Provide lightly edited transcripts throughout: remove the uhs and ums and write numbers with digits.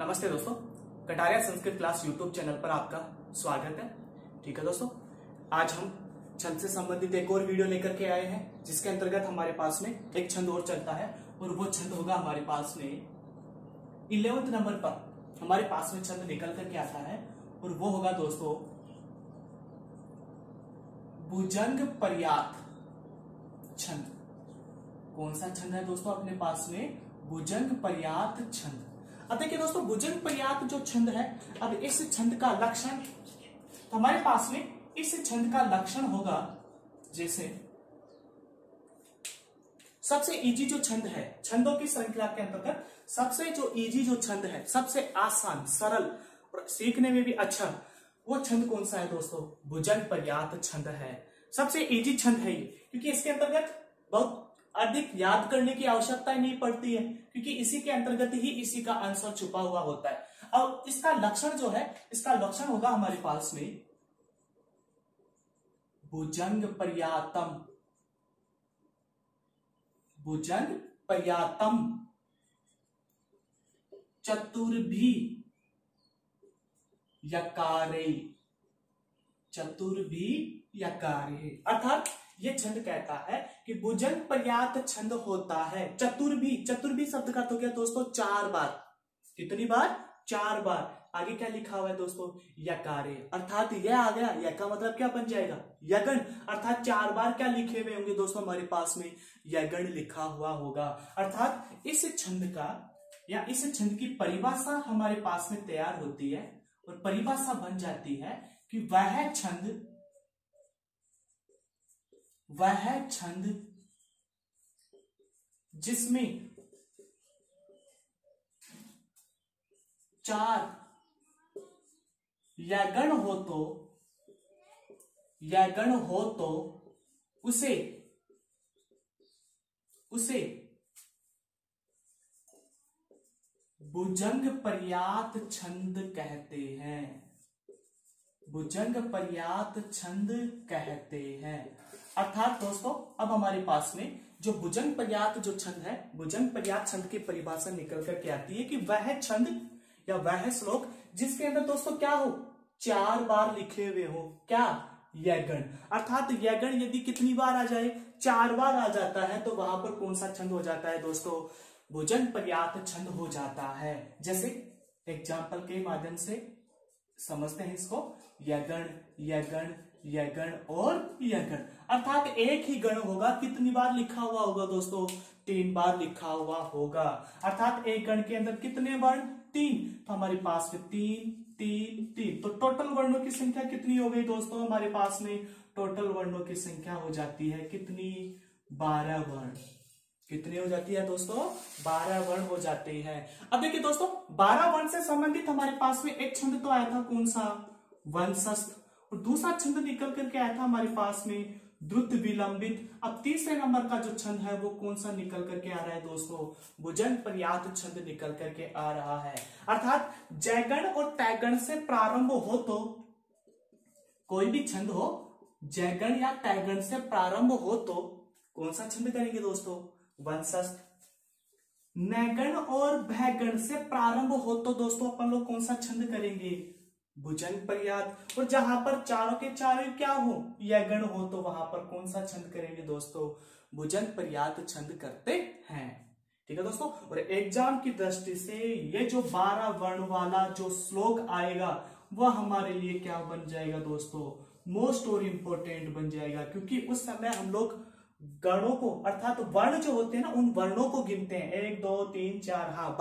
नमस्ते दोस्तों, Kataria Sanskrit class YouTube channel पर आपका स्वागत है। ठीक है दोस्तों, आज हम छंद से संबंधित एक और वीडियो लेकर के आए हैं, जिसके अंतर्गत हमारे पास में एक छंद और चलता है और वो छंद होगा हमारे पास में 11वें नंबर पर हमारे पास में छंद निकल करके आता है और वो होगा दोस्तों भुजंग पर्यात छंद। कौन सा छंद है दोस्तों अपने पास में? भुजंग पर्यात छंद। अब देखिए दोस्तों, भुजंग पर्यात जो छंद है, अब इस छंद का लक्षण तो हमारे पास में इस छंद का लक्षण होगा, जैसे सबसे इजी जो छंद है छंदों की श्रृंखला के अंतर्गत सबसे जो इजी जो छंद है, सबसे आसान सरल और सीखने में भी अच्छा, वो छंद कौन सा है दोस्तों? भुजंग पर्यात छंद है। सबसे इजी छंद है ये, क्योंकि इसके अंतर्गत बहुत अधिक याद करने की आवश्यकता नहीं पड़ती है, क्योंकि इसी के अंतर्गत ही इसी का आंसर छुपा हुआ होता है। अब इसका लक्षण जो है, इसका लक्षण होगा हमारे पास में भुजंग पर्यातम। भुजंग पर्यातम चतुर्भी यकारे। चतुर्भी यकारे, अर्थात ये छंद कहता है कि भुजंग पर्यात छंद होता है चतुर्भी। चतुर्भी शब्द का तो क्या दोस्तों? 4 बार। कितनी बार? 4 बार। आगे क्या लिखा हुआ है दोस्तों? यकारे, अर्थात यह आ गया, यह का मतलब क्या बन जाएगा? यगण, अर्थात 4 बार क्या लिखे हुए होंगे दोस्तों हमारे पास में? यगण लिखा हुआ होगा। अर्थात इस छंद का या इस छंद की परिभाषा हमारे पास में तैयार होती है और परिभाषा बन जाती है कि वह छंद जिसमें 4 यगण हो तो उसे भुजंग पर्यात छंद कहते हैं। भुजंग पर्यात छंद कहते हैं। अर्थात दोस्तों, अब हमारे पास में जो भुजंग पर्यात जो छंद है, भुजंग पर्यात छंद की परिभाषा निकल करके आती है कि वह छंद या वह श्लोक जिसके अंदर दोस्तों क्या हो? 4 बार लिखे हुए हो। क्या? यगण। अर्थात यगण यदि कितनी बार आ जाए? 4 बार आ जाता है, तो वहां पर कौन सा छंद हो जाता है दोस्तों? भुजंग पर्यात छंद हो जाता है। जैसे एग्जाम्पल के माध्यम से समझते हैं इसको। यगण, यगण, यगण और यगण, अर्थात एक ही गण होगा। कितनी बार लिखा हुआ होगा दोस्तों? 3 बार लिखा हुआ होगा। अर्थात एक गण के अंदर कितने वर्ण? 3। तो हमारे पास में 3, 3, 3, तो टोटल वर्णों की संख्या कितनी हो गई दोस्तों हमारे पास में? टोटल वर्णों की संख्या हो जाती है कितनी? 12 वर्ण। कितनी हो जाती है दोस्तों? 12 वर्ण हो जाते हैं। अब देखिए दोस्तों, 12 वर्ण से संबंधित हमारे पास में एक छंद तो आया था, कौन सा? वंशस्थ। और दूसरा छंद निकल करके आया था हमारे पास में द्रुत विलंबित। अब तीसरे नंबर का जो छंद है वो कौन सा निकल करके आ रहा है दोस्तों? भुजंग पर्यात छंद निकल करके आ रहा है। अर्थात जयगण और तैगण से प्रारंभ हो तो कोई भी छंद हो, जयगण या तैगण से प्रारंभ हो तो कौन सा छंद करेंगे दोस्तों? वंशस्थ। नैगण और भैगण से प्रारंभ हो तो दोस्तों अपन लोग कौन सा छंद करेंगे? भुजंग पर्यात। और जहां पर चारों के चारों क्या हो? यगण हो, तो वहां पर कौन सा छंद करेंगे दोस्तों? भुजंग पर्यात छंद करते हैं। ठीक है दोस्तों, और एग्जाम की दृष्टि से ये जो 12 वर्ण वाला जो श्लोक आएगा वह हमारे लिए क्या बन जाएगा दोस्तों? मोस्ट और इंपोर्टेंट बन जाएगा, क्योंकि उस समय हम लोग गणों को, अर्थात वर्ण जो होते हैं ना, उन वर्णों को गिनते हैं। 1, 2, 3, 4, हाँ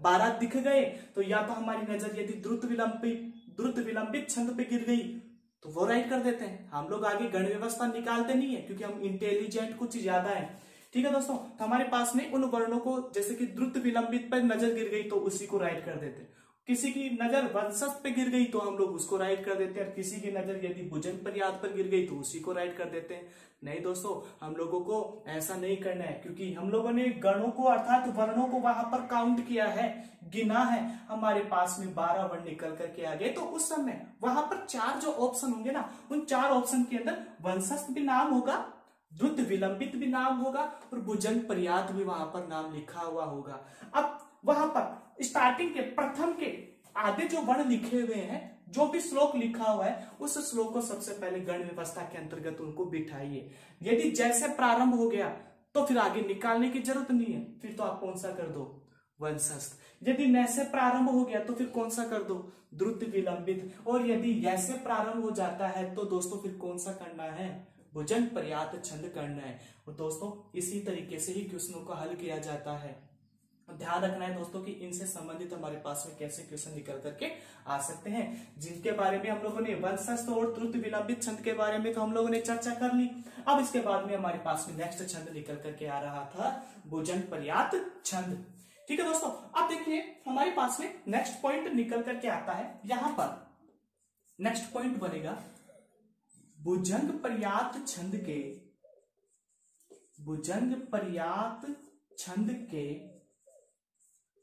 12 दिख गए तो या तो हमारी नजर यदि द्रुत विलंबित छंद पे गिर गई तो वो राइट कर देते हैं। हम लोग आगे गण व्यवस्था निकालते नहीं है, क्योंकि हम इंटेलिजेंट कुछ ज्यादा है। ठीक है दोस्तों, तो हमारे पास में उन वर्णों को, जैसे कि द्रुत विलंबित पर नजर गिर गई तो उसी को राइट कर देते हैं। किसी की नजर वंशस्थ पे गिर गई तो हम लोग उसको राइट कर देते हैं, और किसी की नजर यदि भुजंग पर्यात पर गिर गई तो उसी को राइट कर देते हैं। नहीं दोस्तों, हम लोगों को ऐसा नहीं करना है, क्योंकि हम लोगों ने गणों को अर्थात वर्णों को वहां पर काउंट किया है, गिना है। हमारे पास में 12 वर्ण निकल करके आ गए, तो उस समय वहां पर 4 जो ऑप्शन होंगे ना, उन 4 ऑप्शन के अंदर वंशस्थ भी नाम होगा, द्रुत विलंबित भी नाम होगा और भुजंग पर्यात भी वहां पर नाम लिखा हुआ होगा। अब वहां पर स्टार्टिंग के प्रथम के आधे जो वर्ण लिखे हुए हैं, जो भी श्लोक लिखा हुआ है, उस श्लोक को सबसे पहले गण व्यवस्था के अंतर्गत उनको बिठाइए। यदि जैसे प्रारंभ हो गया तो फिर आगे निकालने की जरूरत नहीं है, फिर तो आप कौन सा कर दो, वंशस्थ। यदि न से प्रारंभ हो गया तो फिर कौन सा कर दो, द्रुत विलंबित। और यदि यैसे प्रारंभ हो जाता है तो दोस्तों फिर कौन सा करना है, भुजंग पर्याप्त छंद करना है। और दोस्तों इसी तरीके से ही क्वेश्चनों को हल किया जाता है। ध्यान रखना है दोस्तों कि इनसे संबंधित हमारे पास में कैसे क्वेश्चन निकल करके आ सकते हैं, जिनके बारे में हम लोगों ने वंशस्थ और द्रुत विलंबित छंद के बारे में तो हम लोगों ने चर्चा कर ली। अब इसके बाद में हमारे पास में नेक्स्ट छंद निकल करके आ रहा था भुजंग पर्याप्त छंद। ठीक है दोस्तों, अब देखिए हमारे पास में नेक्स्ट पॉइंट निकल करके आता है। यहां पर नेक्स्ट पॉइंट बनेगा भुजंग पर्याप्त छंद के, भुजंग पर्याप्त छंद के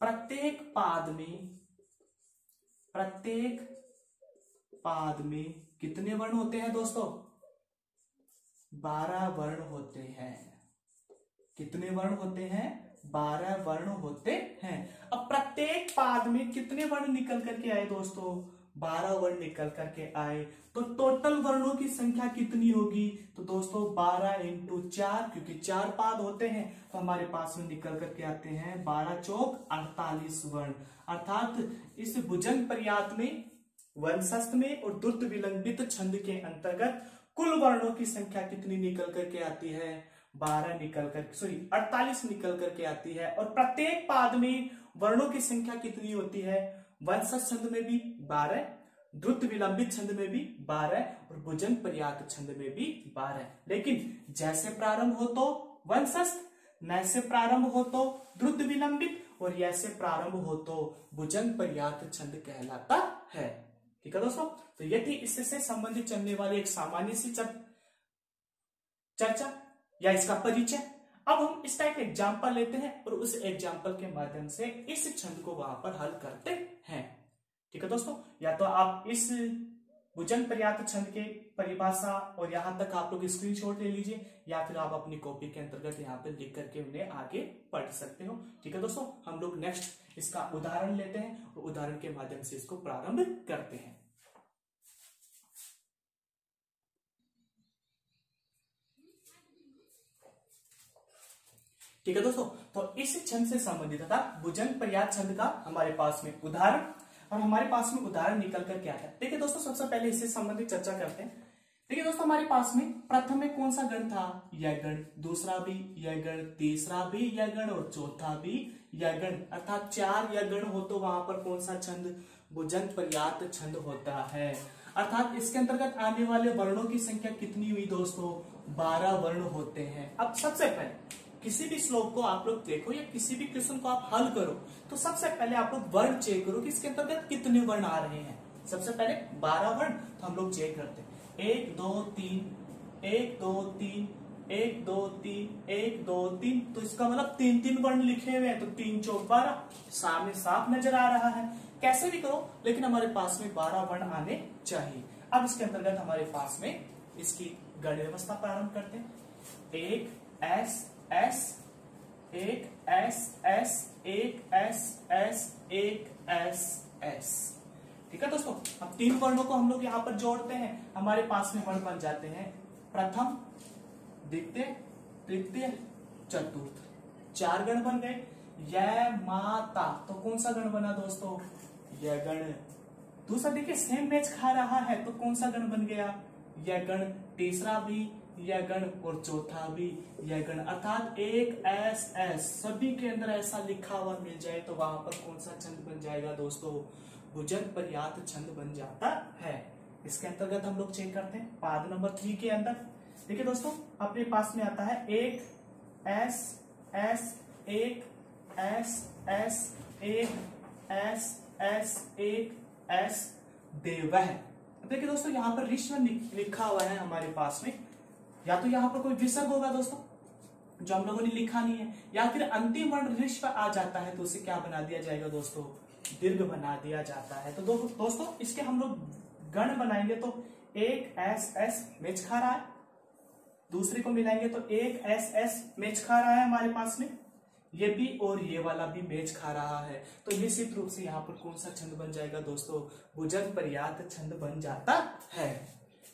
प्रत्येक पाद में कितने वर्ण होते हैं दोस्तों, 12 वर्ण होते हैं। कितने वर्ण होते हैं, 12 वर्ण होते हैं। अब प्रत्येक पाद में कितने वर्ण निकल करके आए दोस्तों, 12 वर्ण निकल करके आए। तो टोटल वर्णों की संख्या कितनी होगी, तो दोस्तों 12 इंटू 4, क्योंकि 4 पाद होते हैं तो हमारे पास में निकल करके आते हैं 12 चौक 48 वर्ण। अर्थात इस भुजंग पर्याप्त में, वंशस्थ में और द्रुत विलंबित छंद के अंतर्गत कुल वर्णों की संख्या कितनी निकल करके आती है, 12 निकल कर 48 निकल करके आती है। और प्रत्येक पाद में वर्णों की संख्या कितनी होती है, वंशस्थ छंद में भी 12, द्रुत विलंबित छंद में भी 12 और भुजंग पर्याप्त छंद में भी 12। लेकिन जैसे प्रारंभ हो तो वंशस्थ, न से प्रारंभ हो तो द्रुत विलंबित और यैसे प्रारंभ हो तो भुजंग पर्याप्त छंद कहलाता है। ठीक है दोस्तों, तो ये थी इससे संबंधित चलने वाली एक सामान्य सी चर्चा या इसका परिचय। अब हम इसका एक एग्जाम्पल लेते हैं और उस एग्जाम्पल के माध्यम से इस छंद को वहां पर हल करते हैं। ठीक है दोस्तों, या तो आप इस भुजंग पर्याप्त छंद के परिभाषा और यहां तक आप लोग स्क्रीनशॉट ले लीजिए, या फिर आप अपनी कॉपी के अंतर्गत यहाँ पे लिख करके उन्हें आगे पढ़ सकते हो। ठीक है दोस्तों, हम लोग नेक्स्ट इसका उदाहरण लेते हैं और उदाहरण के माध्यम से इसको प्रारंभ करते हैं। ठीक है दोस्तों, तो इस छंद से संबंधित था भुजंग पर्याप्त छंद का हमारे पास में उदाहरण, और हमारे पास में उदाहरण निकल कर क्या है। देखिए दोस्तों, सबसे पहले इससे संबंधित चर्चा करते हैं। देखिए दोस्तों, हमारे पास में प्रथम में कौन सा गण था, यह गण, दूसरा भी यह गण, तीसरा भी यह गण और चौथा भी यह गण। अर्थात 4 यह गण हो तो वहां पर कौन सा छंद, भुजंग पर्याप्त छंद होता है। अर्थात इसके अंतर्गत आने वाले वर्णों की संख्या कितनी हुई दोस्तों, 12 वर्ण होते हैं। अब सबसे पहले किसी भी श्लोक को आप लोग देखो या किसी भी क्वेश्चन को आप हल करो तो सबसे पहले आप लोग वर्ण चेक करो कि इसके अंतर्गत कितने वर्ण आ रहे हैं। सबसे पहले 12 वर्ण, तो हम लोग चेक करते हैं 1 2 3 1 2 3 1 2 3 1 2 3, तो इसका मतलब 3 वर्ण लिखे हुए हैं, तो 3 चौक 12 सामने साफ नजर आ रहा है। कैसे भी करो लेकिन हमारे पास में 12 वर्ण आने चाहिए। अब इसके अंतर्गत हमारे पास में इसकी गण व्यवस्था प्रारंभ करते हैं। एक एस एस, एक एस एस, एक एस एस, एक एस एस। ठीक है दोस्तों, अब 3 वर्णों को हम लोग यहां पर जोड़ते हैं, हमारे पास में वर्ण बन जाते हैं प्रथम, द्वितीय, तृतीय, चतुर्थ। 4 गण बन गए। यह माता, तो कौन सा गण बना दोस्तों, यह गण। दूसरा देखिए सेम मैच खा रहा है, तो कौन सा गण बन गया, यह गण। तीसरा भी यह गण और चौथा भी यह गण। अर्थात एक एस एस सभी के अंदर ऐसा लिखा हुआ मिल जाए तो वहां पर कौन सा छंद बन जाएगा दोस्तों, भुजंग पर्याप्त छंद बन जाता है। इसके अंतर्गत हम लोग चेक करते हैं पाद नंबर 3 के अंदर। देखिए दोस्तों, अपने पास में आता है एक एस एस, एक एस एस, एक एस एस, एक एस देवह। देखिए दोस्तों, यहाँ पर ऋषभ लिखा हुआ है हमारे पास में, या तो यहाँ पर कोई विसर्ग होगा दोस्तों जो हम लोगों ने लिखा नहीं है, या फिर अंतिम वर्ण ऋषभ आ जाता है तो उसे क्या बना दिया जाएगा दोस्तों, दीर्घ बना दिया जाता है। तो दोस्तों इसके हम लोग गण बनाएंगे तो एक एस एस मैच खा रहा है, दूसरे को मिलाएंगे तो एक एस एस मैच खा रहा है हमारे पास में, ये भी और ये वाला भी मैच खा रहा है, तो निश्चित रूप से यहाँ पर कौन सा छंद बन जाएगा दोस्तों, भुजंग पर्यात छंद बन जाता है।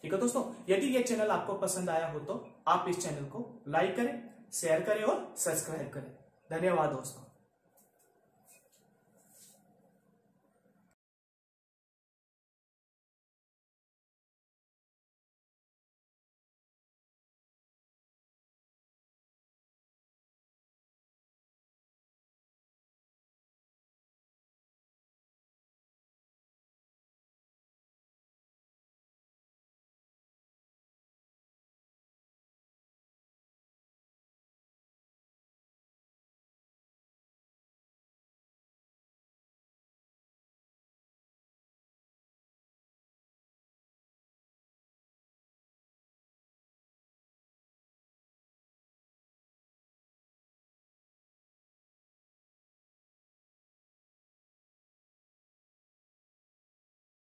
ठीक है दोस्तों, यदि ये चैनल आपको पसंद आया हो तो आप इस चैनल को लाइक करें, शेयर करें और सब्सक्राइब करें। धन्यवाद दोस्तों।